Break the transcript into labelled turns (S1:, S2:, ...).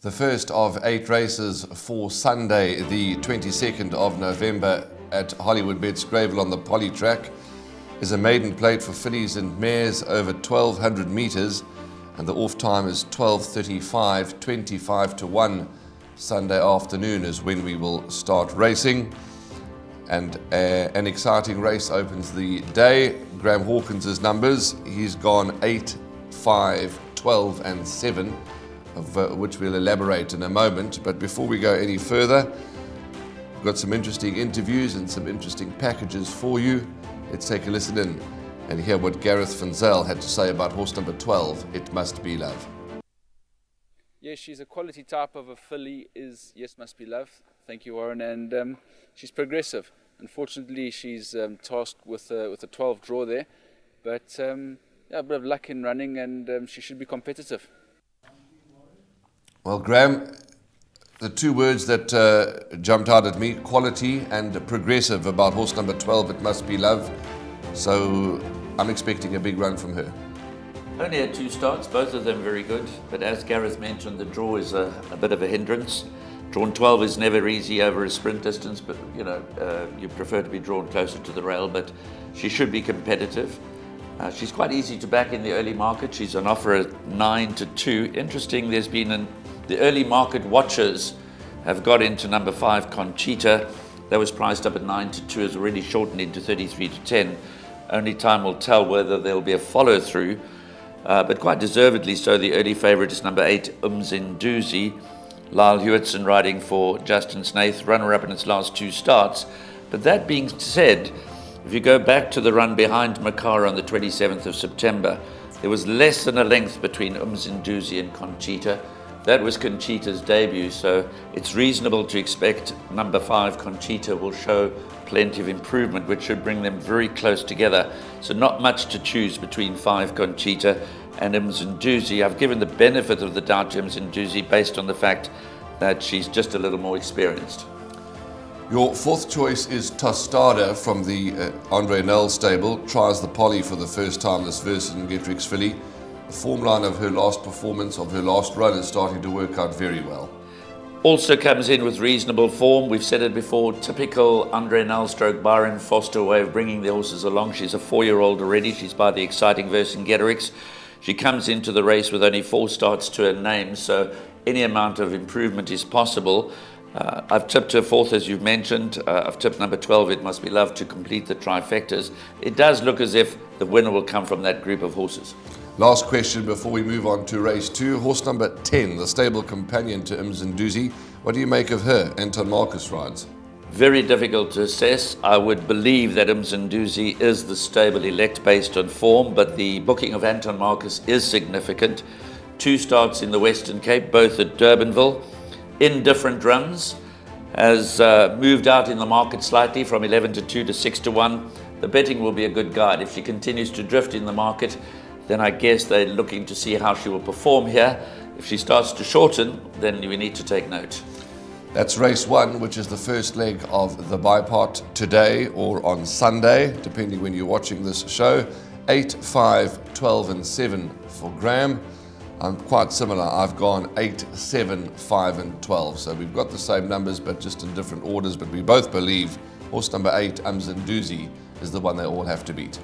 S1: The first of 8 races for Sunday, the 22nd of November at Hollywood-Bets Gravel on the Poly track is a maiden plate for fillies and mares over 1,200 metres, and the off time is 12:35, 25 to 1. Sunday afternoon is when we will start racing, and an exciting race opens the day. Graham Hawkins' numbers, he's gone 8, 5, 12 and 7, of which we'll elaborate in a moment. But before we go any further, we've got some interesting interviews and some interesting packages for you. Let's take a listen in and hear what Gareth Van Zyl had to say about horse number 12, It Must Be Love.
S2: Yes, she's a quality type of a filly, is Yes Must Be Love. Thank you, Warren. And she's progressive. Unfortunately, she's tasked with a 12 draw there. But yeah, a bit of luck in running, and she should be competitive.
S1: Well, Graham, the two words that jumped out at me, quality and progressive, about horse number 12, It Must Be Love. So I'm expecting a big run from her.
S3: Only had 2 starts, both of them very good. But as Gareth mentioned, the draw is a bit of a hindrance. Drawn 12 is never easy over a sprint distance, but you prefer to be drawn closer to the rail, but she should be competitive. She's quite easy to back in the early market. She's on offer at 9 to 2. Interesting, there's been the early market watchers have got into number 5, Conchita. That was priced up at 9 to 2, is already shortened into 33 to 10. Only time will tell whether there'll be a follow through, but quite deservedly so. The early favourite is number 8, Umzinduzi. Lyle Hewitson riding for Justin Snaith, runner-up in its last 2 starts. But that being said, if you go back to the run behind Makara on the 27th of September, there was less than a length between Umzinduzi and Conchita. That was Conchita's debut, so it's reasonable to expect number 5, Conchita, will show plenty of improvement, which should bring them very close together. So not much to choose between 5, Conchita, and Umzinduzi. I've given the benefit of the doubt to Umzinduzi based on the fact that she's just a little more experienced.
S1: Your 4th choice is Tostada from the Andre Null stable. Tries the Poly for the first time, this Vercingetorix filly. The form line of her last performance, of her last run, is starting to work out very well.
S3: Also comes in with reasonable form. We've said it before, typical Andre Null stroke Byron Foster way of bringing the horses along. She's a 4-year-old already. She's by the exciting Vercingetorix. She comes into the race with only 4 starts to her name, so any amount of improvement is possible. I've tipped her 4th, as you've mentioned. I've tipped number 12, It Must Be Love, to complete the trifectas. It does look as if the winner will come from that group of horses.
S1: Last question before we move on to race 2. Horse number 10, the stable companion to Umzinduzi. What do you make of her? Anton Marcus rides.
S3: Very difficult to assess. I would believe that Umzinduzi is the stable elect based on form, but the booking of Anton Marcus is significant. 2 starts in the Western Cape, both at Durbanville, in different runs, has moved out in the market slightly from 11 to 2 to 6 to 1. The betting will be a good guide. If she continues to drift in the market, then I guess they're looking to see how she will perform here. If she starts to shorten, then we need to take note.
S1: That's race 1, which is the first leg of the bipart today or on Sunday, depending when you're watching this show. 8, 5, 12 and 7 for Graham. I'm quite similar. I've gone 8, 7, 5 and 12. So we've got the same numbers, but just in different orders. But we both believe horse number 8, Umzinduzi, is the one they all have to beat.